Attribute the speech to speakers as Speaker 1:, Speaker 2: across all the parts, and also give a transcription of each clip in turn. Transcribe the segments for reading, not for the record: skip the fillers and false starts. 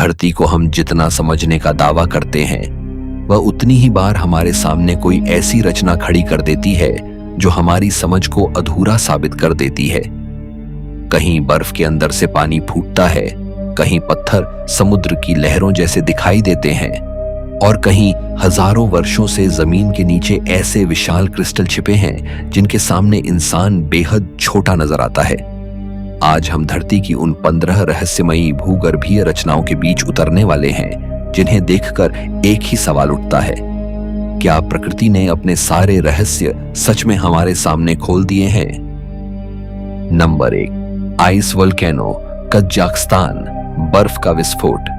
Speaker 1: धरती को हम जितना समझने का दावा करते हैं, वह उतनी ही बार हमारे सामने कोई ऐसी रचना खड़ी कर देती है जो हमारी समझ को अधूरा साबित कर देती है। कहीं बर्फ के अंदर से पानी फूटता है, कहीं पत्थर समुद्र की लहरों जैसे दिखाई देते हैं, और कहीं हजारों वर्षों से जमीन के नीचे ऐसे विशाल क्रिस्टल छिपे हैं जिनके सामने इंसान बेहद छोटा नजर आता है। आज हम धरती की उन 15 रहस्यमयी भूगर्भीय रचनाओं के बीच उतरने वाले हैं जिन्हें देखकर एक ही सवाल उठता है, क्या प्रकृति ने अपने सारे रहस्य सच में हमारे सामने खोल दिए हैं? नंबर 1, आइस वोल्केनो, कजाकिस्तान, बर्फ का विस्फोट।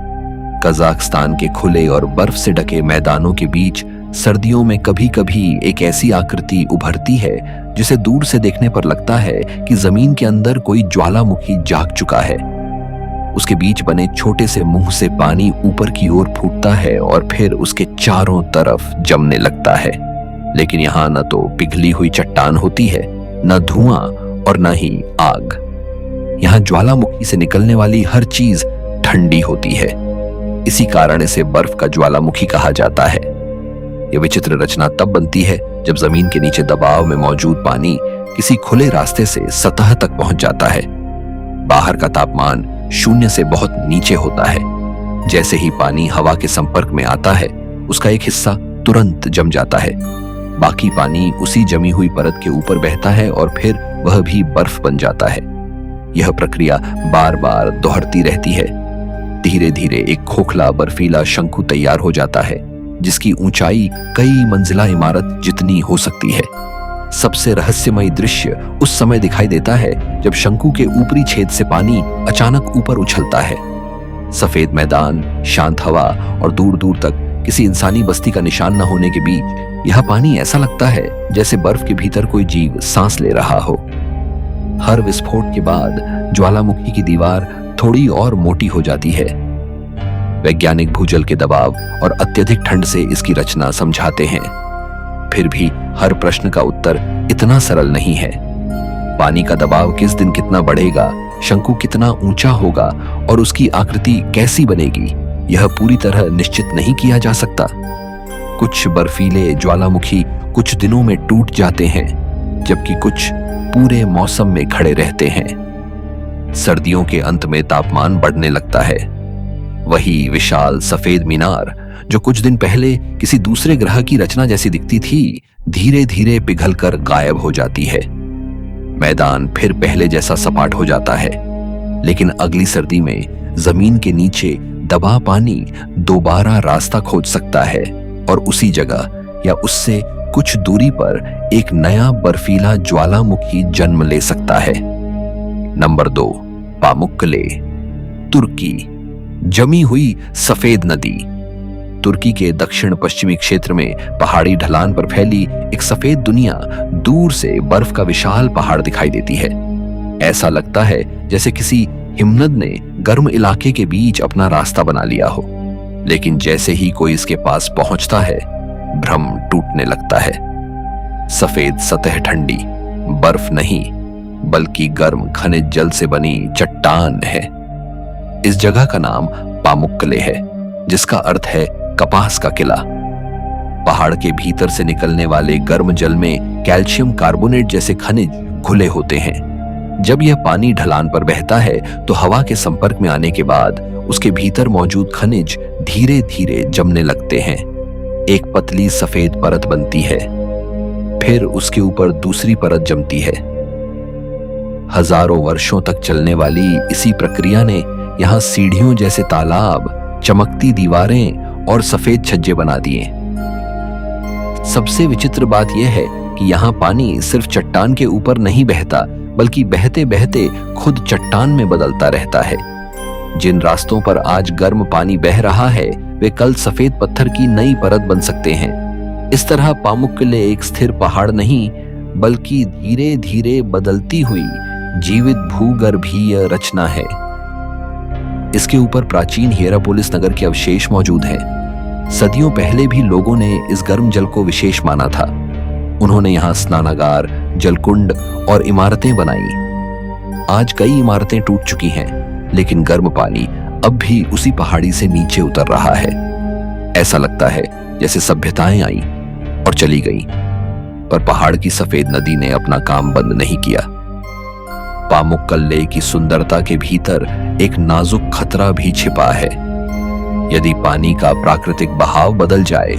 Speaker 1: कजाकिस्तान के खुले और बर्फ से ढके मैदानों के बीच सर्दियों में कभी कभी एक ऐसी आकृति उभरती है जिसे दूर से देखने पर लगता है कि जमीन के अंदर कोई ज्वालामुखी जाग चुका है। उसके बीच बने छोटे से मुंह से पानी ऊपर की ओर फूटता है और फिर उसके चारों तरफ जमने लगता है। लेकिन यहाँ न तो पिघली हुई चट्टान होती है, न धुआं और न ही आग। यहाँ ज्वालामुखी से निकलने वाली हर चीज ठंडी होती है। इसी कारण इसे बर्फ का ज्वालामुखी कहा जाता है। यह विचित्र रचना तब बनती है जब जमीन के नीचे दबाव में मौजूद पानी किसी खुले रास्ते से सतह तक पहुंच जाता है। बाहर का तापमान 0 से बहुत नीचे होता है। जैसे ही पानी हवा के संपर्क में आता है, उसका एक हिस्सा तुरंत जम जाता है। बाकी पानी उसी जमी हुई परत के ऊपर बहता है और फिर वह भी बर्फ बन जाता है। यह प्रक्रिया बार बार दोहरती रहती है। धीरे धीरे एक खोखला बर्फीला शंकु तैयार हो जाता है, जिसकी ऊंचाई कई मंजिला इमारत जितनी हो सकती है। सबसे रहस्यमयी दृश्य उस समय दिखाई देता है जब शंकु के ऊपरी छेद से पानी अचानक ऊपर उछलता है। सफेद मैदान, शांत हवा और दूर दूर तक किसी इंसानी बस्ती का निशान न होने के बीच यह पानी ऐसा लगता है जैसे बर्फ के भीतर कोई जीव सांस ले रहा हो। हर विस्फोट के बाद ज्वालामुखी की दीवार थोड़ी और मोटी हो जाती है। वैज्ञानिक भूजल के दबाव और अत्यधिक ठंड से इसकी रचना समझाते हैं। फिर भी हर प्रश्न का उत्तर इतना सरल नहीं है। पानी का दबाव किस दिन कितना बढ़ेगा, शंकु कितना ऊंचा होगा और उसकी आकृति कैसी बनेगी, यह पूरी तरह निश्चित नहीं किया जा सकता। कुछ बर्फीले ज्वालामुखी कुछ दिनों में टूट जाते हैं, जबकि कुछ पूरे मौसम में खड़े रहते हैं। सर्दियों के अंत में तापमान बढ़ने लगता है। वही विशाल सफेद मीनार जो कुछ दिन पहले किसी दूसरे ग्रह की रचना जैसी दिखती थी, धीरे धीरे पिघलकर गायब हो जाती है। मैदान फिर पहले जैसा सपाट हो जाता है। लेकिन अगली सर्दी में जमीन के नीचे दबा पानी दोबारा रास्ता खोज सकता है और उसी जगह या उससे कुछ दूरी पर एक नया बर्फीला ज्वालामुखी जन्म ले सकता है। नंबर 2, पामुक्कले, तुर्की। जमी हुई सफेद नदी। तुर्की के दक्षिण पश्चिमी क्षेत्र में पहाड़ी ढलान पर फैली एक सफेद दुनिया दूर से बर्फ का विशाल पहाड़ दिखाई देती है। ऐसा लगता है जैसे किसी हिमनद ने गर्म इलाके के बीच अपना रास्ता बना लिया हो। लेकिन जैसे ही कोई इसके पास पहुंचता है, भ्रम टूटने लगता है। सफेद सतह ठंडी, बर्फ नहीं बल्कि गर्म खनिज जल से बनी चट्टान है। इस जगह का नाम पामुक्कले है, जिसका अर्थ है कपास का किला। पहाड़ के भीतर से निकलने वाले गर्म जल में कैल्शियम कार्बोनेट जैसे खनिज घुले होते हैं। जब यह पानी ढलान पर बहता है तो हवा के संपर्क में आने के बाद उसके भीतर मौजूद खनिज धीरे धीरे जमने लगते हैं। एक पतली सफेद परत बनती है, फिर उसके ऊपर दूसरी परत जमती है। हजारों वर्षों तक चलने वाली इसी प्रक्रिया ने यहाँ सीढ़ियों जैसे तालाब, चमकती दीवारें और सफेद छज्जे बना दिए। सबसे विचित्र बात यह है कि यहाँ पानी सिर्फ चट्टान के ऊपर नहीं बहता, बल्कि बहते बहते खुद चट्टान में बदलता रहता है। जिन रास्तों पर आज गर्म पानी बह रहा है, वे कल सफेद पत्थर की नई परत बन सकते हैं। इस तरह पामुक्कले एक स्थिर पहाड़ नहीं, बल्कि धीरे धीरे बदलती हुई जीवित भूगर्भीय रचना है। इसके ऊपर प्राचीन हियरापोलिस नगर के अवशेष मौजूद हैं। सदियों पहले भी लोगों ने इस गर्म जल को विशेष माना था। उन्होंने यहाँ स्नानागार, जलकुंड और इमारतें बनाई। आज कई इमारतें टूट चुकी हैं, लेकिन गर्म पानी अब भी उसी पहाड़ी से नीचे उतर रहा है। ऐसा लगता है जैसे सभ्यताएं आई और चली गई, पर पहाड़ की सफेद नदी ने अपना काम बंद नहीं किया। पामुक्कल की सुंदरता के भीतर एक नाजुक खतरा भी छिपा है। यदि पानी का प्राकृतिक बहाव बदल जाए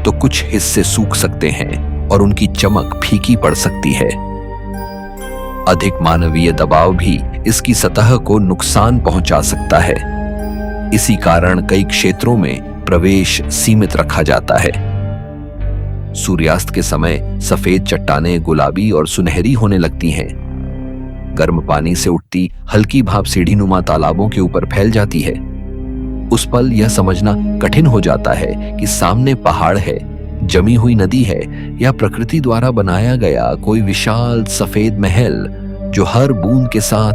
Speaker 1: तो कुछ हिस्से सूख सकते हैं और उनकी चमक फीकी पड़ सकती है। अधिक मानवीय दबाव भी इसकी सतह को नुकसान पहुंचा सकता है। इसी कारण कई क्षेत्रों में प्रवेश सीमित रखा जाता है। सूर्यास्त के समय सफेद चट्टानें गुलाबी और सुनहरी होने लगती हैं। गर्म पानी से उठती हल्की भाप सीढ़ीनुमा तालाबों के ऊपर फैल जाती है। उस पल यह समझना कठिन हो जाता है कि सामने पहाड़ है, जमी हुई नदी है, या प्रकृति द्वारा बनाया गया कोई विशाल सफेद महल जो हर बूंद के साथ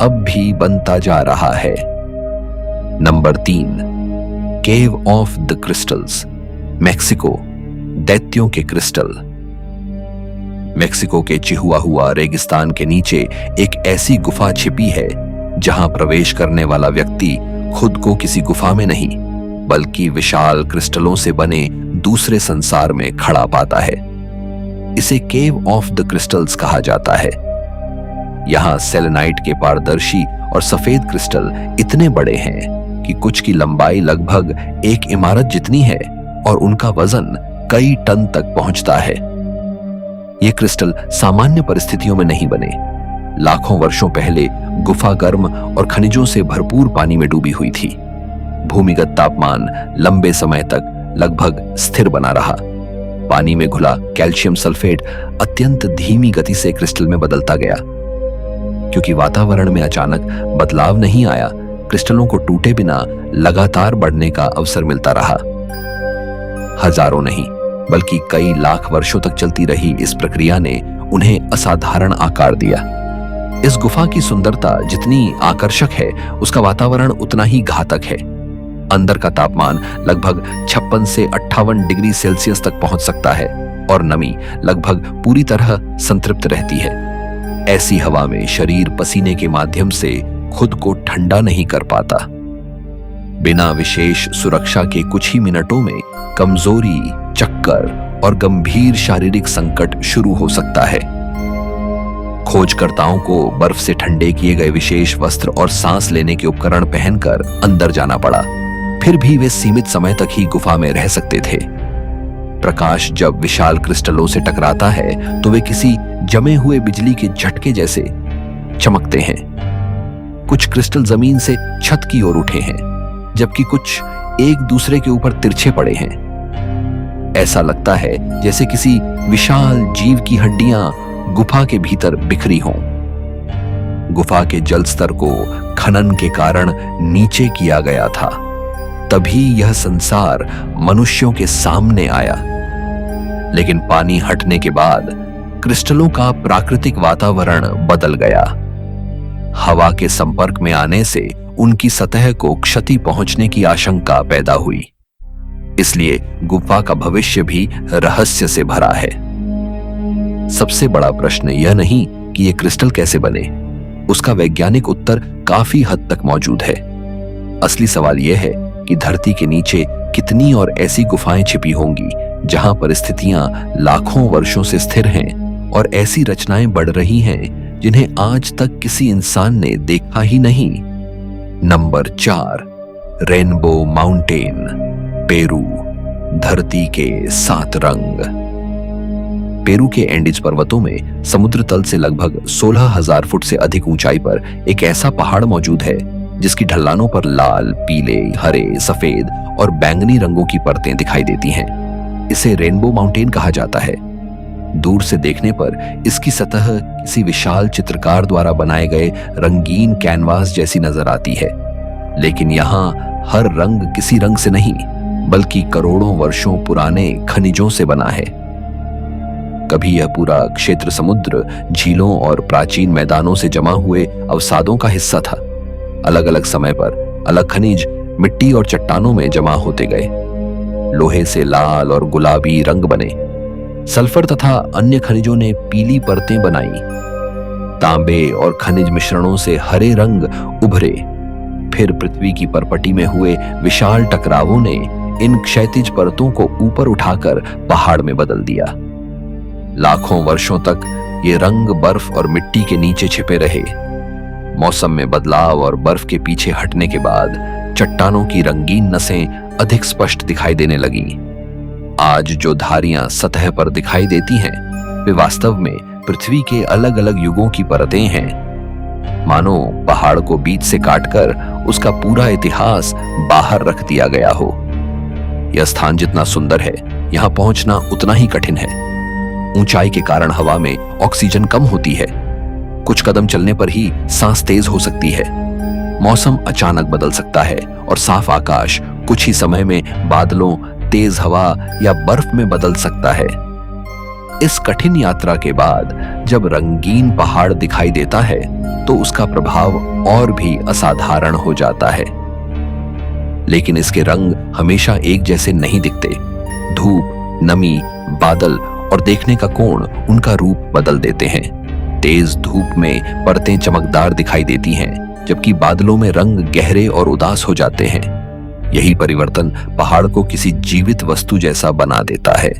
Speaker 1: अब भी बनता जा रहा है। Number 3, cave of the crystals, Mexico, दैत्यों के क्रिस्टल। मेक्सिको के चिहुआहुआ रेगिस्तान के नीचे एक ऐसी गुफा छिपी है जहां प्रवेश करने वाला व्यक्ति खुद को किसी गुफा में नहीं बल्कि विशाल क्रिस्टलों से बने दूसरे संसार में खड़ा पाता है। इसे केव ऑफ द क्रिस्टल्स कहा जाता है। यहां सेलेनाइट के पारदर्शी और सफेद क्रिस्टल इतने बड़े हैं कि कुछ की लंबाई लगभग एक इमारत जितनी है और उनका वजन कई टन तक पहुंचता है। ये क्रिस्टल सामान्य परिस्थितियों में नहीं बने। लाखों वर्षों पहले गुफा गर्म और खनिजों से भरपूर पानी में डूबी हुई थी। भूमिगत तापमान लंबे समय तक लगभग स्थिर बना रहा। पानी में घुला कैल्शियम सल्फेट अत्यंत धीमी गति से क्रिस्टल में बदलता गया। क्योंकि वातावरण में अचानक बदलाव नहीं आया, क्रिस्टलों को टूटे बिना लगातार बढ़ने का अवसर मिलता रहा। हजारों नहीं बल्कि कई लाख वर्षों तक चलती रही इस प्रक्रिया ने उन्हें असाधारण आकार दिया। इस गुफा की सुंदरता जितनी आकर्षक है, उसका वातावरण उतना ही घातक है। अंदर का तापमान लगभग 56 से 58 डिग्री सेल्सियस तक पहुंच सकता है और नमी लगभग पूरी तरह संतृप्त रहती है। ऐसी हवा में शरीर पसीने के माध्यम से खुद को ठंडा नहीं कर पाता। बिना विशेष सुरक्षा के कुछ ही मिनटों में कमजोरी, चक्कर और गंभीर शारीरिक संकट शुरू हो सकता है। खोजकर्ताओं को बर्फ से ठंडे किए गए विशेष वस्त्र और सांस लेने के उपकरण पहनकर अंदर जाना पड़ा। फिर भी वे सीमित समय तक ही गुफा में रह सकते थे। प्रकाश जब विशाल क्रिस्टलों से टकराता है तो वे किसी जमे हुए बिजली के झटके जैसे चमकते हैं। कुछ क्रिस्टल जमीन से छत की ओर उठे हैं, जबकि कुछ एक दूसरे के ऊपर तिरछे पड़े हैं। ऐसा लगता है जैसे किसी विशाल जीव की हड्डियां गुफा के भीतर बिखरी हों। गुफा के जल स्तर को खनन के कारण नीचे किया गया था, तभी यह संसार मनुष्यों के सामने आया। लेकिन पानी हटने के बाद क्रिस्टलों का प्राकृतिक वातावरण बदल गया। हवा के संपर्क में आने से उनकी सतह को क्षति पहुंचने की आशंका पैदा हुई। इसलिए गुफा का भविष्य भी रहस्य से भरा है। सबसे बड़ा प्रश्न यह नहीं कि ये क्रिस्टल कैसे बने, उसका वैज्ञानिक उत्तर काफी हद तक मौजूद है। असली सवाल यह है कि धरती के नीचे कितनी और ऐसी गुफाएं छिपी होंगी जहां परिस्थितियां लाखों वर्षों से स्थिर हैं और ऐसी रचनाएं बढ़ रही हैं जिन्हें आज तक किसी इंसान ने देखा ही नहीं। नंबर 4, रेनबो माउंटेन, पेरू, धरती के 7 रंग। पेरू के एंडीज पर्वतों में समुद्र तल से लगभग 16,000 फुट से अधिक ऊंचाई पर एक ऐसा पहाड़ मौजूद है जिसकी ढलानों पर लाल, पीले, हरे, सफेद और बैंगनी रंगों की परतें दिखाई देती हैं। इसे रेनबो माउंटेन कहा जाता है। दूर से देखने पर इसकी सतह किसी विशाल चित्रकार द्वारा बनाए गए रंगीन कैनवास जैसी नजर आती है, लेकिन यहाँ हर रंग किसी रंग से नहीं बल्कि करोड़ों वर्षों पुराने खनिजों से बना है। कभी यह पूरा क्षेत्र समुद्र, झीलों और प्राचीन मैदानों से जमा हुए अवसादों का हिस्सा था। अलग अलग समय पर अलग खनिज मिट्टी और चट्टानों में जमा होते गए। लोहे से लाल और गुलाबी रंग बने। सल्फर तथा अन्य खनिजों ने पीली परतें बनाई। तांबे और खनिज मिश्रणों से हरे रंग उभरे। फिर पृथ्वी की परपटी में हुए विशाल टकरावों ने इन क्षैतिज परतों को ऊपर उठाकर पहाड़ में बदल दिया। लाखों वर्षों तक ये रंग बर्फ और मिट्टी के नीचे छिपे रहे। मौसम में बदलाव और बर्फ के पीछे हटने के बाद चट्टानों की रंगीन नसें अधिक स्पष्ट दिखाई देने लगी। आज जो धारियां सतह पर दिखाई देती हैं, वे वास्तव में पृथ्वी के अलग अलग युगों की परतें हैं। मानो पहाड़ को बीच से काटकर उसका पूरा इतिहास बाहर रख दिया गया हो। यह स्थान जितना सुंदर है, यहां पहुंचना उतना ही कठिन है। ऊंचाई के कारण हवा में ऑक्सीजन कम होती है। कुछ कदम चलने पर ही सांस तेज हो सकती है। मौसम अचानक बदल सकता है और साफ आकाश कुछ ही समय में बादलों, तेज हवा या बर्फ में बदल सकता है। इस कठिन यात्रा के बाद जब रंगीन पहाड़ दिखाई देता है तो उसका प्रभाव और भी असाधारण हो जाता है। लेकिन इसके रंग हमेशा एक जैसे नहीं दिखते। धूप, नमी, बादल और देखने का कोण उनका रूप बदल देते हैं। तेज धूप में परतें चमकदार दिखाई देती हैं, जबकि बादलों में रंग गहरे और उदास हो जाते हैं। यही परिवर्तन पहाड़ को किसी जीवित वस्तु जैसा बना देता है।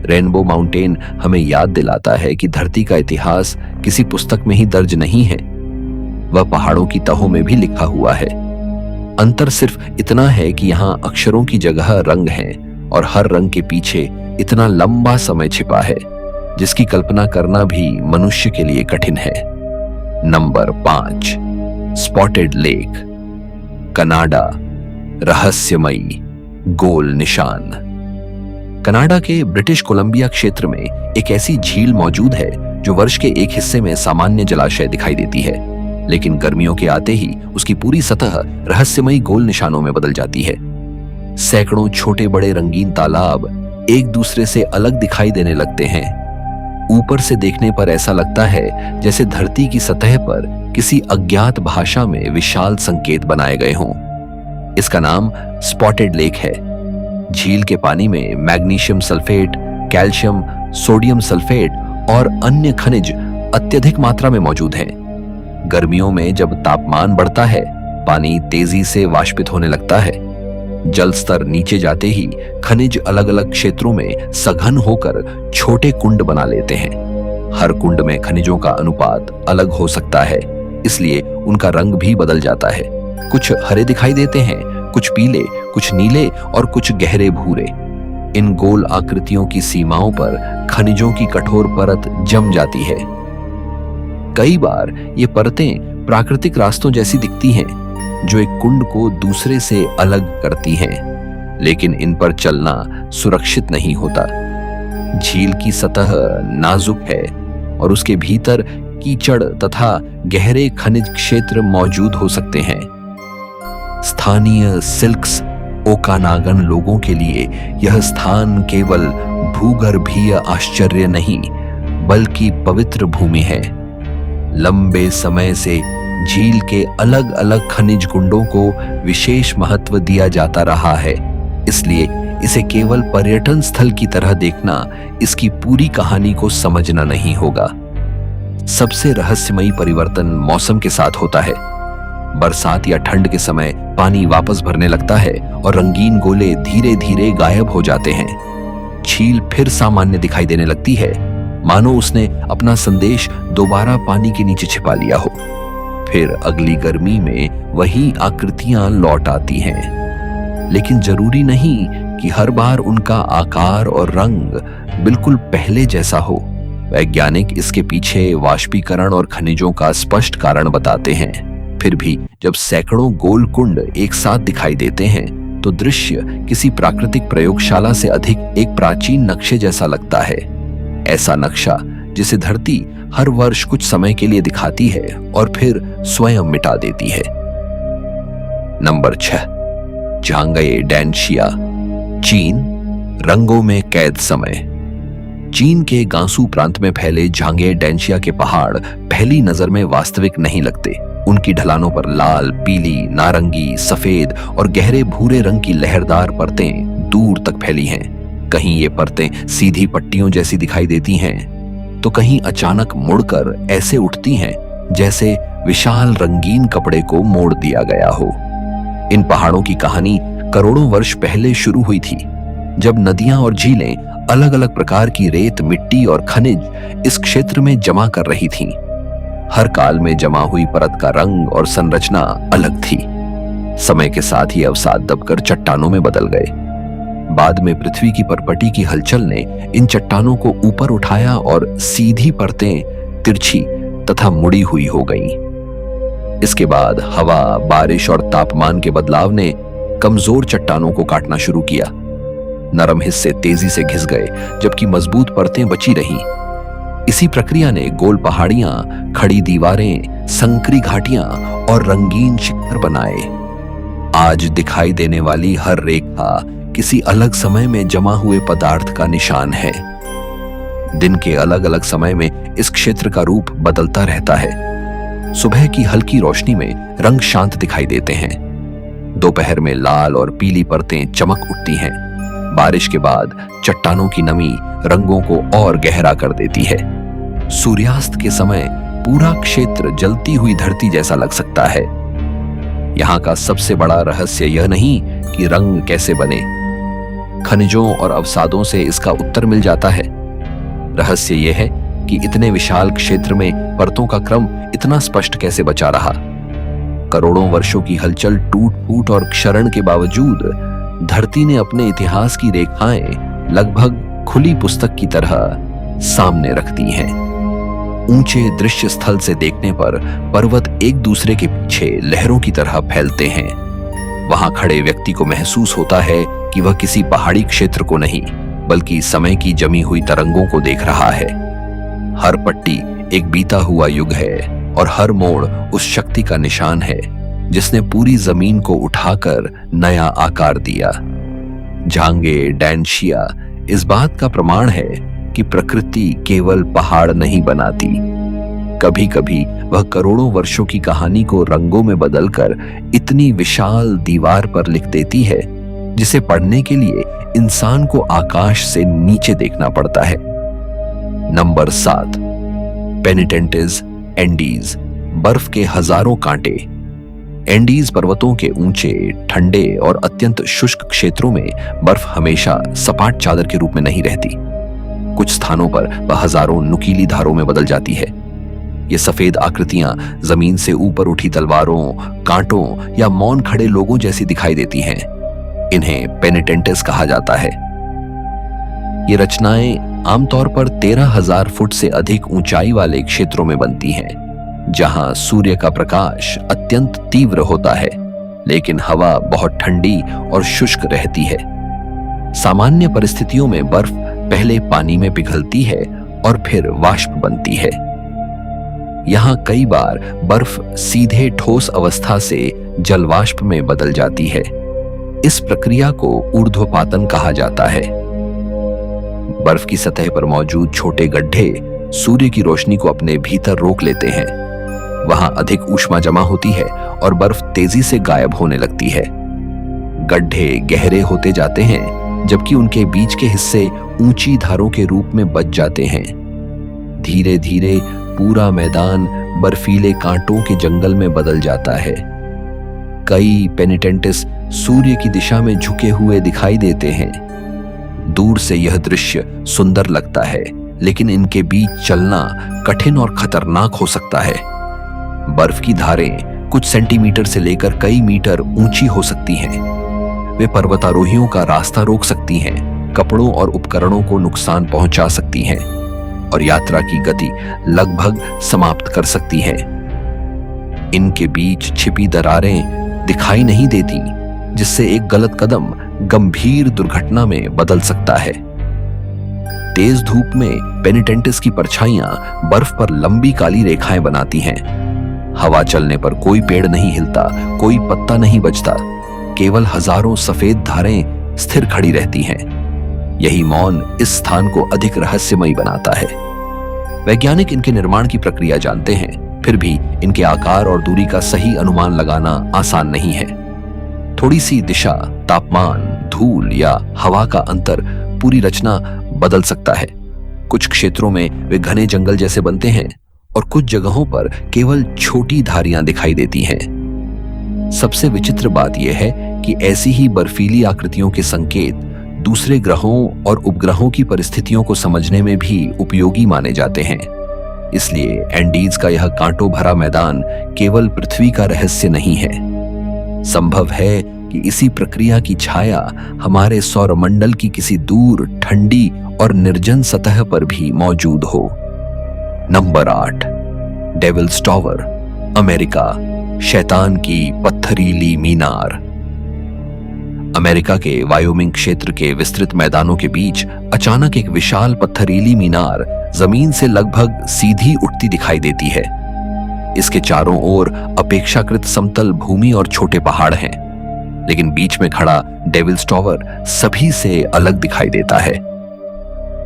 Speaker 1: रेनबो माउंटेन हमें याद दिलाता है कि धरती का इतिहास किसी पुस्तक में ही दर्ज नहीं है, वह पहाड़ों की तहों में भी लिखा हुआ है। अंतर सिर्फ इतना है कि यहाँ अक्षरों की जगह रंग हैं और हर रंग के पीछे इतना लंबा समय छिपा है जिसकी कल्पना करना भी मनुष्य के लिए कठिन है। नंबर 5, स्पॉटेड लेक, कनाडा, रहस्यमयी गोल निशान। कनाडा के ब्रिटिश कोलंबिया क्षेत्र में एक ऐसी झील मौजूद है जो वर्ष के एक हिस्से में सामान्य जलाशय दिखाई देती है, लेकिन गर्मियों के आते ही उसकी पूरी सतह रहस्यमयी गोल निशानों में बदल जाती है। सैकड़ों छोटे बड़े रंगीन तालाब एक दूसरे से अलग दिखाई देने लगते हैं। ऊपर से देखने पर ऐसा लगता है जैसे धरती की सतह पर किसी अज्ञात भाषा में विशाल संकेत बनाए गए हों। इसका नाम स्पॉटेड लेक है। झील के पानी में magnesium sulphate, calcium, sodium sulphate और अन्य खनिज अत्यधिक मात्रा में मौजूद हैं। गर्मियों में जब तापमान बढ़ता है, पानी तेजी से वाष्पित होने लगता है। जल स्तर नीचे जाते ही खनिज अलग अलग क्षेत्रों में सघन होकर छोटे कुंड बना लेते हैं। हर कुंड में खनिजों का अनुपात अलग हो सकता है, इसलिए उनका रंग भी बदल जाता है। कुछ हरे दिखाई देते हैं, कुछ पीले, कुछ नीले और कुछ गहरे भूरे। इन गोल आकृतियों की सीमाओं पर खनिजों की कठोर परत जम जाती है। कई बार ये परतें प्राकृतिक रास्तों जैसी दिखती हैं, जो एक कुंड को दूसरे से अलग करती हैं, लेकिन इन पर चलना सुरक्षित नहीं होता। झील की सतह नाजुक है और उसके भीतर कीचड़ तथा गहरे खनिज क्षेत्र मौजूद हो सकते हैं। स्थानीय सिल्क्स ओकानागन लोगों के लिए यह स्थान केवल भूगर्भीय आश्चर्य नहीं, बल्कि पवित्र भूमि है। लंबे समय से झील के अलग अलग खनिज कुंडों को विशेष महत्व दिया जाता रहा है, इसलिए इसे केवल पर्यटन स्थल की तरह देखना इसकी पूरी कहानी को समझना नहीं होगा। सबसे रहस्यमयी परिवर्तन मौसम के साथ होता है। बरसात या ठंड के समय पानी वापस भरने लगता है और रंगीन गोले धीरे धीरे गायब हो जाते हैं। झील फिर सामान्य दिखाई देने लगती है, मानो उसने अपना संदेश दोबारा पानी के नीचे छिपा लिया हो। फिर अगली गर्मी में वही आकृतियां लौट आती हैं, लेकिन जरूरी नहीं कि हर बार उनका आकार और रंग बिल्कुल पहले जैसा हो। वैज्ञानिक इसके पीछे वाष्पीकरण और खनिजों का स्पष्ट कारण बताते हैं। फिर भी जब सैकड़ों गोल कुंड एक साथ दिखाई देते हैं तो दृश्य किसी प्राकृतिक प्रयोगशाला से अधिक एक प्राचीन नक्शे जैसा लगता है। ऐसा नक्शा जिसे धरती हर वर्ष कुछ समय के लिए दिखाती है और फिर स्वयं मिटा देती है। नंबर 6, झांगये डैनशिया, चीन, रंगों में कैद समय। चीन के गांसू प्रांत में फैले झांगये डैनशिया के पहाड़ पहली नजर में वास्तविक नहीं लगते। उनकी ढलानों पर लाल, पीली, नारंगी, सफेद और गहरे भूरे रंग की लहरदार परतें दूर तक फैली हैं। कहीं ये परतें सीधी पट्टियों जैसी दिखाई देती हैं, तो कहीं अचानक मुड़कर ऐसे उठती हैं जैसे विशाल रंगीन कपड़े को मोड़ दिया गया हो। इन पहाड़ों की कहानी करोड़ों वर्ष पहले शुरू हुई थी, जब नदियां और झीलें अलग अलग प्रकार की रेत, मिट्टी और खनिज इस क्षेत्र में जमा कर रही थीं। हर काल में जमा हुई परत का रंग और संरचना अलग थी। समय के साथ ये अवसाद दबकर चट्टानों में बदल गए। बाद में पृथ्वी की परपटी की हलचल ने इन चट्टानों को ऊपर उठाया और सीधी परतें तिरछी तथा मुड़ी हुई हो गईं। इसके बाद हवा, बारिश और तापमान के बदलाव ने कमजोर चट्टानों को काटना शुरू किया। नरम हिस्से तेजी से घिस गए, जबकि मजबूत परतें बची रहीं। इसी प्रक्रिया ने गोल पहाड़ियां, खड़ी दीवारें, संकरी घाटियां और रंगीन शिखर बनाए। आज दिखाई देने वाली हर रेखा किसी अलग समय में जमा हुए पदार्थ का निशान है। दिन के अलग अलग समय में इस क्षेत्र का रूप बदलता रहता है। सुबह की हल्की रोशनी में रंग शांत दिखाई देते हैं। दोपहर में लाल और पीली परतें चमक उठती हैं। बारिश के बाद चट्टानों की नमी रंगों को और गहरा कर देती है। सूर्यास्त के समय पूरा क्षेत्र जलती हुई धरती जैसा लग सकता है। यहाँ का सबसे बड़ा रहस्य यह नहीं कि रंग कैसे बने। खनिजों और अवसादों से इसका उत्तर मिल जाता है। रहस्य यह है कि इतने विशाल क्षेत्र में परतों का क्रम इतना स्पष्ट कैसे बचा रहा। करोड़ों वर्षों की हलचल, टूट फूट और क्षरण के बावजूद धरती ने अपने इतिहास की रेखाएं लगभग खुली पुस्तक की तरह सामने रख दी हैं। ऊंचे दृश्य स्थल से देखने पर पर्वत एक दूसरे के पीछे लहरों की तरह फैलते हैं। वहां खड़े व्यक्ति को महसूस होता है कि वह किसी पहाड़ी क्षेत्र को नहीं, बल्कि समय की जमी हुई तरंगों को देख रहा है। हर पट्टी एक बीता हुआ युग है और हर मोड़ उस शक्ति का निशान है जिसने पूरी जमीन को उठाकर नया आकार दिया। झांगे डैनशिया इस बात का प्रमाण है कि प्रकृति केवल पहाड़ नहीं बनाती। कभी कभी वह करोड़ों वर्षों की कहानी को रंगों में बदलकर इतनी विशाल दीवार पर लिख देती है जिसे पढ़ने के लिए इंसान को आकाश से नीचे देखना पड़ता है। नंबर 7, पेनिटेंटिस एंडीज, बर्फ के हजारों कांटे। एंडीज पर्वतों के ऊंचे, ठंडे और अत्यंत शुष्क क्षेत्रों में बर्फ हमेशा सपाट चादर के रूप में नहीं रहती। कुछ स्थानों पर वह हजारों नुकीली धारों में बदल जाती है। ये सफेद आकृतियां जमीन से ऊपर उठी तलवारों, कांटों या मौन खड़े लोगों जैसी दिखाई देती हैं। इन्हें पेनिटेंटिस कहा जाता है। ये रचनाएं आमतौर पर 13,000 फुट से अधिक ऊंचाई वाले क्षेत्रों में बनती हैं, जहां सूर्य का प्रकाश अत्यंत तीव्र होता है, लेकिन हवा बहुत ठंडी और शुष्क रहती है। सामान्य परिस्थितियों में बर्फ पहले पानी में पिघलती है और फिर वाष्प बनती है। यहां कई बार बर्फ सीधे ठोस अवस्था से जलवाष्प में बदल जाती है। इस प्रक्रिया को ऊर्ध्वपातन कहा जाता है। बर्फ की सतह पर मौजूद छोटे गड्ढे सूर्य की रोशनी को अपने भीतर रोक लेते हैं। वहां अधिक ऊष्मा जमा होती है और बर्फ तेजी से गायब होने लगती है। गड्ढे गहरे होते जाते हैं, जबकि उनके बीच के हिस्से ऊंची धारों के रूप में बच जाते हैं। धीरे धीरे पूरा मैदान बर्फीले कांटों के जंगल में बदल जाता है। कई पेनिटेंटिस सूर्य की दिशा में झुके हुए दिखाई देते हैं। दूर से यह दृश्य सुंदर लगता है, लेकिन इनके बीच चलना कठिन और खतरनाक हो सकता है। बर्फ की धारें कुछ सेंटीमीटर से लेकर कई मीटर ऊंची हो सकती हैं। वे पर्वतारोहियों का रास्ता रोक सकती हैं, कपड़ों और उपकरणों को नुकसान पहुंचा सकती हैं और यात्रा की गति लगभग समाप्त कर सकती हैं। इनके बीच छिपी दरारें दिखाई नहीं देती, जिससे एक गलत कदम गंभीर दुर्घटना में बदल सकता है। तेज धूप में पेनिटेंटिस की परछाइयां बर्फ पर लंबी काली रेखाएं बनाती हैं। हवा चलने पर कोई पेड़ नहीं हिलता, कोई पत्ता नहीं बचता, केवल हजारों सफेद धारें स्थिर खड़ी रहती हैं। यही मौन इस स्थान को अधिक रहस्यमयी बनाता है। वैज्ञानिक इनके निर्माण की प्रक्रिया जानते हैं, फिर भी इनके आकार और दूरी का सही अनुमान लगाना आसान नहीं है। थोड़ी सी दिशा, तापमान, धूल या हवा का अंतर पूरी रचना बदल सकता है। कुछ क्षेत्रों में वे घने जंगल जैसे बनते हैं और कुछ जगहों पर केवल छोटी धारियां दिखाई देती हैं। सबसे विचित्र बात यह है कि ऐसी ही बर्फीली आकृतियों के संकेत दूसरे ग्रहों और उपग्रहों की परिस्थितियों को समझने में भी उपयोगी माने जाते हैं। इसलिए एंडीज का यह कांटों भरा मैदान केवल पृथ्वी का रहस्य नहीं है। संभव है कि इसी प्रक्रिया की छाया हमारे सौरमंडल की किसी दूर, ठंडी और निर्जन सतह पर भी मौजूद हो। नंबर 8, डेविल्स टॉवर, अमेरिका, शैतान की पत्थरीली मीनार। अमेरिका के वायोमिंग क्षेत्र के विस्तृत मैदानों के बीच अचानक एक विशाल पत्थरीली मीनार जमीन से लगभग सीधी उठती दिखाई देती है। इसके चारों ओर अपेक्षाकृत समतल भूमि और छोटे पहाड़ हैं, लेकिन बीच में खड़ा डेविल्स टॉवर सभी से अलग दिखाई देता है।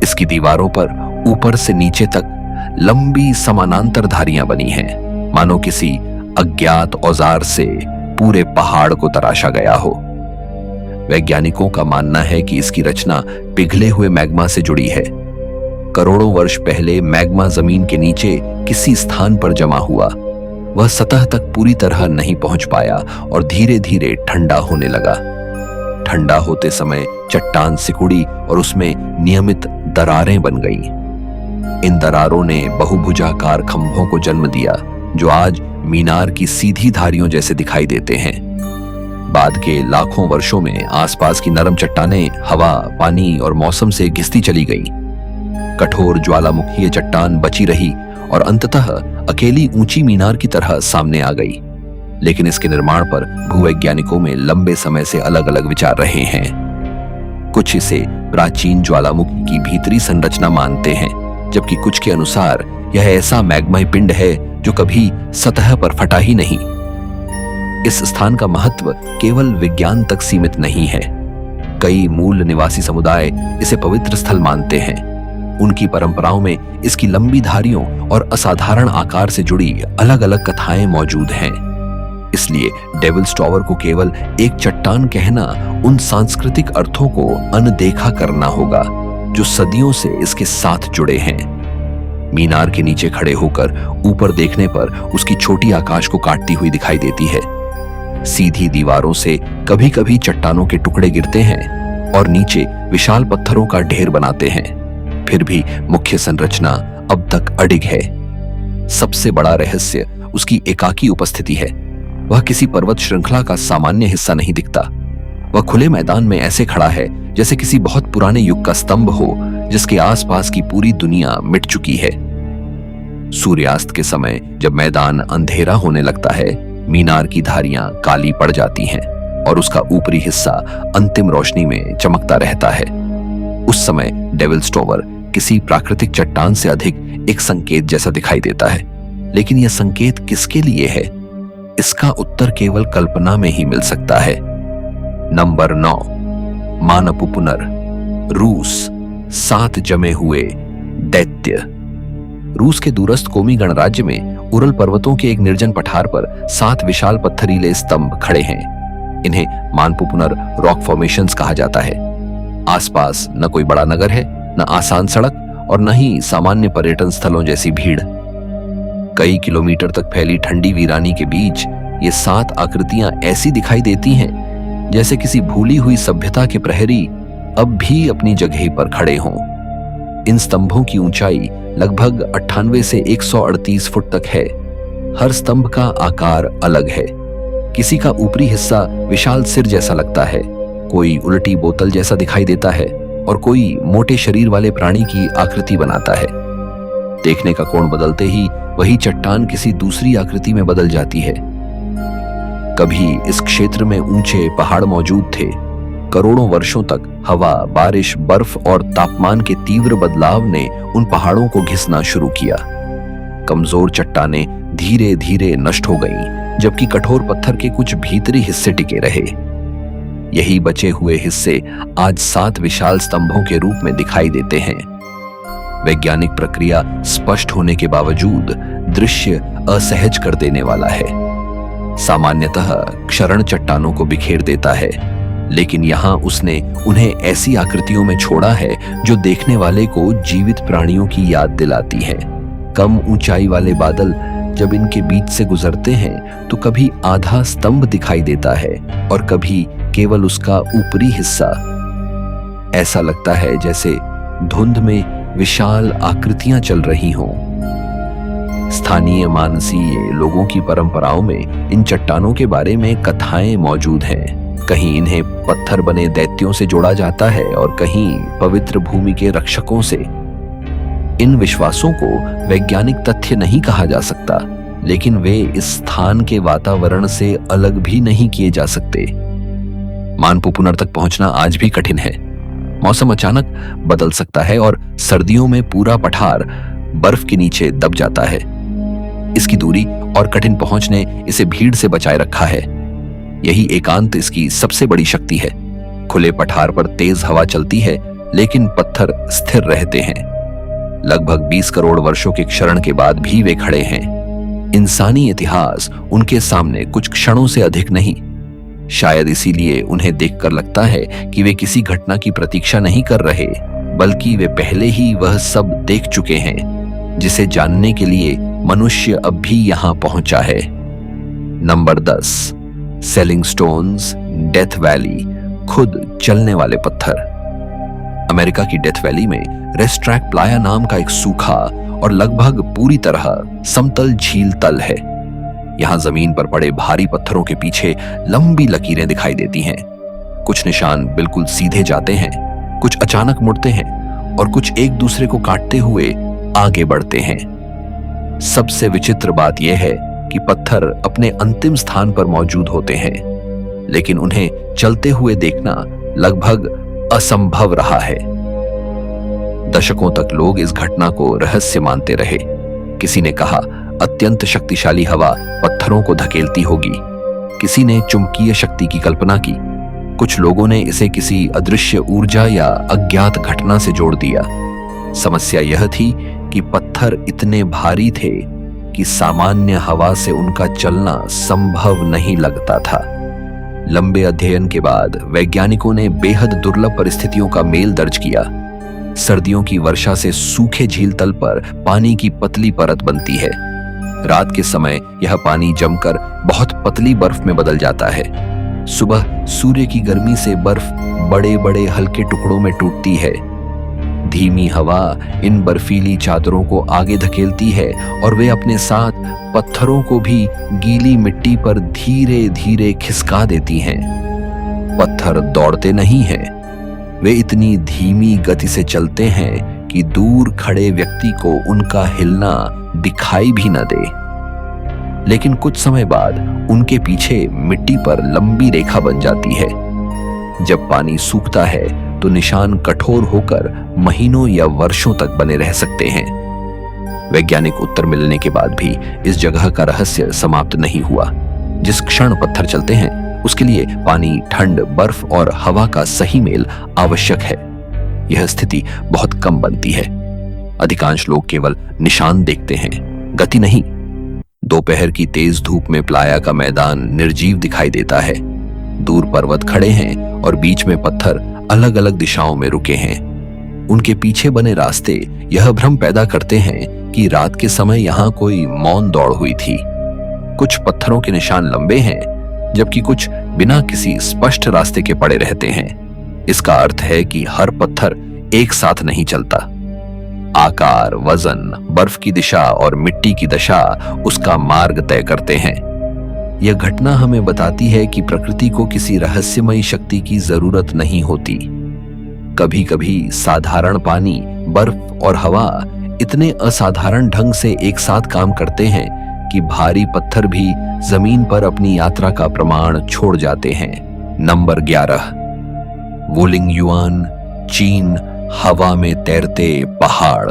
Speaker 1: इसकी दीवारों पर ऊपर से नीचे तक लंबी समानांतर धारियां बनी हैं, मानो किसी अज्ञात औजार से पूरे पहाड़ को तराशा गया हो। वैज्ञानिकों का मानना है कि इसकी रचना पिघले हुए मैग्मा से जुड़ी है। करोड़ों वर्ष पहले मैग्मा जमीन के नीचे किसी स्थान पर जमा हुआ। वह सतह तक पूरी तरह नहीं पहुंच पाया और धीरे धीरे ठंडा होने लगा। ठंडा होते समय चट्टान सिकुड़ी और उसमें नियमित दरारें बन गईं। इन दरारों ने बहुभुजाकार खंभों को जन्म दिया, जो आज मीनार की सीधी धारियों जैसे दिखाई देते हैं। बाद के लाखों वर्षों में आसपास की नरम चट्टानें हवा, पानी और मौसम से घिसती चली गईं। कठोर ज्वालामुखीय चट्टान बची रही और अंततः अकेली ऊंची मीनार की तरह सामने आ गई। लेकिन इसके निर्माण पर भूवैज्ञानिकों में लंबे समय से अलग अलग विचार रहे हैं। कुछ इसे प्राचीन ज्वालामुखी की भीतरी संरचना मानते हैं, जबकि कुछ के अनुसार यह ऐसा मैग्माई पिंड है जो कभी सतह पर फटा ही नहीं। इस स्थान का महत्व केवल विज्ञान तक सीमित नहीं है। कई मूल निवासी समुदाय इसे पवित्र स्थल मानते हैं। उनकी परंपराओं में इसकी लंबी धारियों और असाधारण आकार से जुड़ी अलग अलग कथाएं मौजूद हैं। इसलिए डेविल्स टॉवर को केवल एक चट्टान कहना उन सांस्कृतिक अर्थों को अनदेखा करना होगा जो सदियों से इसके साथ जुड़े हैं। मीनार के नीचे खड़े होकर ऊपर देखने पर उसकी छोटी आकाश को काटती हुई दिखाई देती है। सीधी दीवारों से कभी कभी चट्टानों के टुकड़े गिरते हैं और नीचे विशाल पत्थरों का ढेर बनाते हैं। फिर भी मुख्य संरचना अब तक अडिग है। सबसे बड़ा रहस्य उसकी एकाकी उपस्थिति है। वह किसी पर्वत श्रृंखला का सामान्य हिस्सा नहीं दिखता। वह खुले मैदान में ऐसे खड़ा है जैसे किसी बहुत पुराने युग का स्तंभ हो, जिसके आसपास की पूरी दुनिया मिट चुकी है। सूर्यास्त के समय जब मैदान अंधेरा होने लगता है, मीनार की धारियां काली पड़ जाती हैं और उसका ऊपरी हिस्सा अंतिम रोशनी में चमकता रहता है। उस समय डेविल्स टॉवर किसी प्राकृतिक चट्टान से अधिक एक संकेत जैसा दिखाई देता है। लेकिन यह संकेत किसके लिए है, इसका उत्तर केवल कल्पना में ही मिल सकता है। नंबर 9, मानपुपुनर, रूस, 7 जमे हुए दैत्य। रूस के दूरस्थ कोमी गणराज्य में उरल पर्वतों के एक निर्जन पठार पर 7 विशाल पत्थरीले स्तंभ खड़े हैं। इन्हें मानपुपुनर रॉक फॉर्मेशंस कहा जाता है। आसपास न कोई बड़ा नगर है, न आसान सड़क और न ही सामान्य पर्यटन स्थलों जैसी भीड़। कई किलोमीटर तक फैली ठंडी वीरानी के बीच ये 7 आकृतियां ऐसी दिखाई देती हैं जैसे किसी भूली हुई सभ्यता के प्रहरी अब भी अपनी जगह पर खड़े हों। इन स्तंभों की ऊंचाई लगभग 98 से 138 फुट तक है। हर स्तंभ का आकार अलग है। किसी का ऊपरी हिस्सा विशाल सिर जैसा लगता है, कोई उल्टी बोतल जैसा दिखाई देता है और कोई मोटे शरीर वाले प्राणी की आकृति बनाता है। देखने का कोण बदलते ही वही चट्टान किसी दूसरी आकृति में बदल जाती है। कभी इस क्षेत्र में ऊंचे पहाड़ मौजूद थे। करोड़ों वर्षों तक हवा, बारिश, बर्फ और तापमान के तीव्र बदलाव ने उन पहाड़ों को घिसना शुरू किया। कमजोर चट्टानें धीरे धीरे नष्ट हो गईं, जबकि कठोर पत्थर के कुछ भीतरी हिस्से टिके रहे। यही बचे हुए हिस्से आज 7 विशाल स्तंभों के रूप में दिखाई देते हैं। वैज्ञानिक प्रक्रिया स्पष्ट होने के बावजूद दृश्य असहज कर देने वाला है। सामान्यतः क्षरण चट्टानों को बिखेर देता है, लेकिन यहां उसने उन्हें ऐसी आकृतियों में छोड़ा है जो देखने वाले को जीवित प्राणियों की याद दिलाती है। कम ऊंचाई वाले बादल जब इनके बीच से गुजरते हैं तो कभी आधा स्तंभ दिखाई देता है और कभी केवल उसका ऊपरी हिस्सा। ऐसा लगता है जैसे धुंध में विशाल आकृतियां चल रही हों। स्थानीय मानसीय लोगों की परंपराओं में इन चट्टानों के बारे में कथाएं मौजूद हैं। कहीं इन्हें पत्थर बने दैत्यों से जोड़ा जाता है और कहीं पवित्र भूमि के रक्षकों से। इन विश्वासों को वैज्ञानिक तथ्य नहीं कहा जा सकता, लेकिन वे इस स्थान के वातावरण से अलग भी नहीं किए जा सकते। मानपुपुनर तक पहुंचना आज भी कठिन है। मौसम अचानक बदल सकता है और सर्दियों में पूरा पठार बर्फ के नीचे दब जाता है। इसकी दूरी और कठिन पहुंच ने इसे भीड़ से बचाए रखा है। यही एकांत इसकी सबसे बड़ी शक्ति है। खुले पठार पर तेज हवा चलती है, लेकिन पत्थर स्थिर रहते हैं। लगभग 20 करोड़ वर्षों के क्षरण के बाद भी वे खड़े हैं। इंसानी इतिहास उनके सामने कुछ क्षणों से अधिक नहीं। शायद इसीलिए उन्हें देखकर लगता है कि वे किसी घटना की प्रतीक्षा नहीं कर रहे, बल्कि वे पहले ही वह सब देख चुके हैं जिसे जानने के लिए मनुष्य अब भी यहां पहुंचा है। Number 10, selling stones, death valley, खुद चलने वाले पत्थर। अमेरिका की डेथ वैली में रेस्ट्रैक प्लाया नाम का एक सूखा और लगभग पूरी तरह समतल झील तल है। यहां जमीन पर पड़े भारी पत्थरों के पीछे लंबी लकीरें दिखाई देती हैं। कुछ निशान बिल्कुल सीधे जाते हैं, कुछ अचानक मुड़ते हैं और कुछ एक दूसरे को काटते हुए आगे बढ़ते हैं। सबसे विचित्र बात यह है कि पत्थर अपने अंतिम स्थान पर मौजूद होते हैं, लेकिन उन्हें चलते हुए देखना लगभग असंभव रहा है। दशकों तक लोग इस घटना को रहस्य मानते रहे। किसी ने कहा अत्यंत शक्तिशाली हवा पत्थरों को धकेलती होगी, किसी ने चुंबकीय शक्ति की कल्पना की, कुछ लोगों ने इसे किसी अदृश्य ऊर्जा या अज्ञात घटना से जोड़ दिया। समस्या यह थी कि पत्थर इतने भारी थे कि सामान्य हवा से उनका चलना संभव नहीं लगता था। लंबे अध्ययन के बाद वैज्ञानिकों ने बेहद दुर्लभ परिस्थितियों का मेल दर्ज किया। सर्दियों की वर्षा से सूखे झील तल पर पानी की पतली परत बनती है। रात के समय यह पानी जमकर बहुत पतली बर्फ में बदल जाता है। सुबह सूर्य की गर्मी से बर्फ बड़े बड़े हल्के टुकड़ों में टूटती है। धीमी हवा इन बर्फीली चादरों को आगे धकेलती है और वे अपने साथ पत्थरों को भी गीली मिट्टी पर धीरे धीरे खिसका देती हैं। पत्थर दौड़ते नहीं हैं, वे इतनी धीमी गति से चलते हैं कि दूर खड़े व्यक्ति को उनका हिलना दिखाई भी न दे। लेकिन कुछ समय बाद उनके पीछे मिट्टी पर लंबी रेखा बन जाती है। जब पानी सूखता है तो निशान कठोर होकर महीनों या वर्षों तक बने रह सकते हैं। वैज्ञानिक उत्तर मिलने के बाद भी इस जगह का रहस्य समाप्त नहीं हुआ। जिस क्षण पत्थर चलते हैं उसके लिए पानी, ठंड, बर्फ और हवा का सही मेल आवश्यक है। यह स्थिति बहुत कम बनती है। अधिकांश लोग केवल निशान देखते हैं, गति नहीं। दोपहर की तेज धूप में प्लाया का मैदान निर्जीव दिखाई देता है। दूर पर्वत खड़े हैं और बीच में पत्थर अलग अलग दिशाओं में रुके हैं। उनके पीछे बने रास्ते यह भ्रम पैदा करते हैं कि रात के समय यहां कोई मौन दौड़ हुई थी। कुछ पत्थरों के निशान लंबे हैं, जबकि कुछ बिना किसी स्पष्ट रास्ते के पड़े रहते हैं। इसका अर्थ है कि हर पत्थर एक साथ नहीं चलता। आकार, वजन, बर्फ की दिशा और मिट्टी की दशा उसका मार्ग तय करते हैं। यह घटना हमें बताती है कि प्रकृति को किसी रहस्यमयी शक्ति की जरूरत नहीं होती। कभी कभी साधारण पानी, बर्फ और हवा इतने असाधारण ढंग से एक साथ काम करते हैं कि भारी पत्थर भी जमीन पर अपनी यात्रा का प्रमाण छोड़ जाते हैं। नंबर 11, वुलिंग युआन, चीन, हवा में तैरते पहाड़।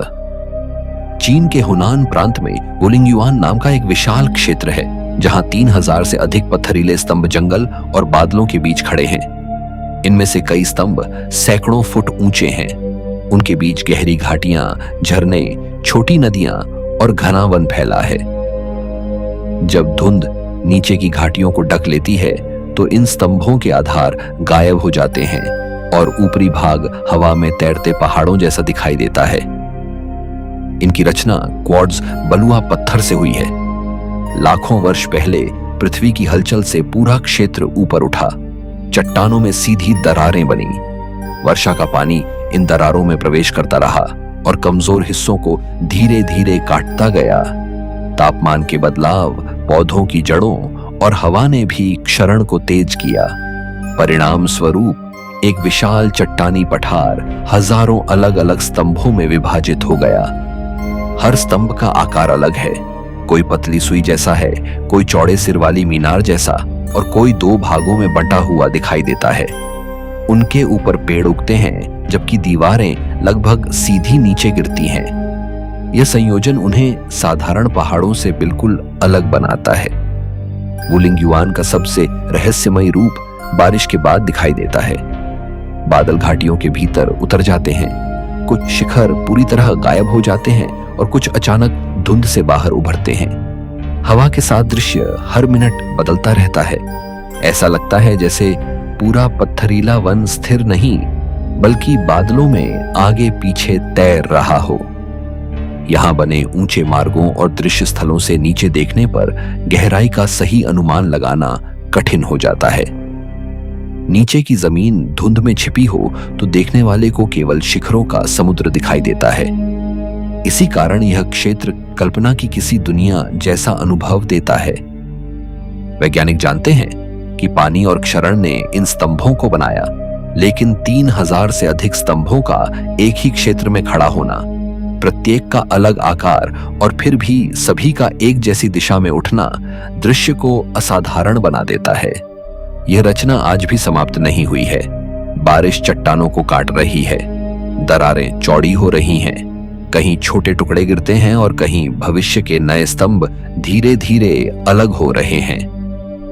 Speaker 1: चीन के हुनान प्रांत में वुलिंग युआन नाम का एक विशाल क्षेत्र है, जहां 3000 से अधिक पत्थरीले स्तंभ जंगल और बादलों के बीच खड़े हैं। इनमें से कई स्तंभ सैकड़ों फुट ऊंचे हैं। उनके बीच गहरी घाटियां, झरने, छोटी नदियां और घना वन फैला है। जब धुंध नीचे की घाटियों को ढक लेती है तो इन स्तंभों के आधार गायब हो जाते हैं और ऊपरी भाग हवा में तैरते पहाड़ों जैसा दिखाई देता है। इनकी रचना क्वार्ट्ज बलुआ पत्थर से हुई है। लाखों वर्ष पहले पृथ्वी की हलचल से पूरा क्षेत्र ऊपर उठा। चट्टानों में सीधी दरारें बनी। वर्षा का पानी इन दरारों में प्रवेश करता रहा और कमजोर हिस्सों को धीरे धीरे काटता गया। तापमान के बदलाव, पौधों की जड़ों और हवा ने भी क्षरण को तेज किया। परिणाम स्वरूप एक विशाल चट्टानी पठार हजारों अलग अलग स्तंभों में विभाजित हो गया। हर स्तंभ का आकार अलग है। कोई पतली सुई जैसा है, कोई चौड़े सिर वाली मीनार जैसा, और कोई 2 भागों में बंटा हुआ दिखाई देता है। उनके ऊपर पेड़ उगते हैं, जबकि दीवारें लगभग सीधी नीचे गिरती हैं। यह संयोजन उन्हें साधारण पहाड़ों से बिल्कुल अलग बनाता है। वुलिंग युआन का सबसे रहस्यमयी रूप बारिश के बाद दिखाई देता है। बादल घाटियों के भीतर उतर जाते हैं। कुछ शिखर पूरी तरह गायब हो जाते हैं और कुछ अचानक धुंध से बाहर उभरते हैं। हवा के साथ दृश्य हर मिनट बदलता रहता है। ऐसा लगता है जैसे पूरा पत्थरीला वन स्थिर नहीं, बल्कि बादलों में आगे पीछे तैर रहा हो। यहां बने ऊंचे मार्गों और दृश्य स्थलों से नीचे देखने पर गहराई का सही अनुमान लगाना कठिन हो जाता है। नीचे की जमीन धुंध में छिपी हो तो देखने वाले को केवल शिखरों का समुद्र दिखाई देता है। इसी कारण यह क्षेत्र कल्पना की किसी दुनिया जैसा अनुभव देता है। वैज्ञानिक जानते हैं कि पानी और क्षरण ने इन स्तंभों को बनाया, लेकिन 3000 से अधिक स्तंभों का एक ही क्षेत्र में खड़ा होना, प्रत्येक का अलग आकार और फिर भी सभी का एक जैसी दिशा में उठना दृश्य को असाधारण बना देता है। यह रचना आज भी समाप्त नहीं हुई है। बारिश चट्टानों को काट रही है, दरारें चौड़ी हो रही हैं, कहीं छोटे टुकड़े गिरते हैं और कहीं भविष्य के नए स्तंभ धीरे धीरे अलग हो रहे हैं।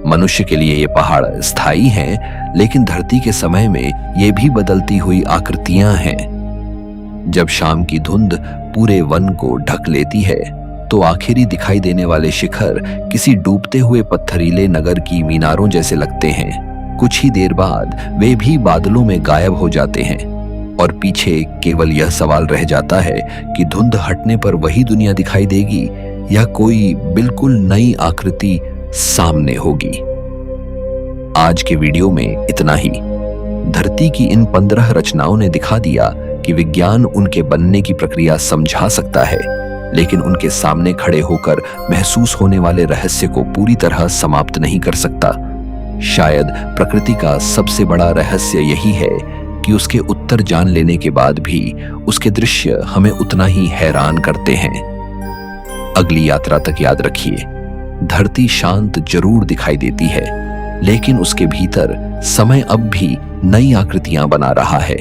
Speaker 1: मनुष्य के लिए ये पहाड़ स्थायी हैं, लेकिन धरती के समय में ये भी बदलती हुई आकृतियां हैं। जब शाम की धुंध पूरे वन को ढक लेती है, तो आखिरी दिखाई देने वाले शिखर किसी डूबते हुए पत्थरीले नगर की मीनारों जैसे लगते हैं। कुछ ही देर बाद वे भी बादलों में गायब हो जाते हैं और पीछे केवल यह सवाल रह जाता है कि धुंध हटने पर वही दुनिया दिखाई देगी या कोई बिल्कुल नई आकृति सामने होगी। आज के वीडियो में इतना ही। धरती की इन 15 रचनाओं ने दिखा दिया कि विज्ञान उनके बनने की प्रक्रिया समझा सकता है, लेकिन उनके सामने खड़े होकर महसूस होने वाले रहस्य को पूरी तरह समाप्त नहीं कर सकता। शायद प्रकृति का सबसे बड़ा रहस्य यही है कि उसके उत्तर जान लेने के बाद भी उसके दृश्य हमें उतना ही हैरान करते हैं। अगली यात्रा तक याद रखिए, धरती शांत जरूर दिखाई देती है, लेकिन उसके भीतर समय अब भी नई आकृतियां बना रहा है।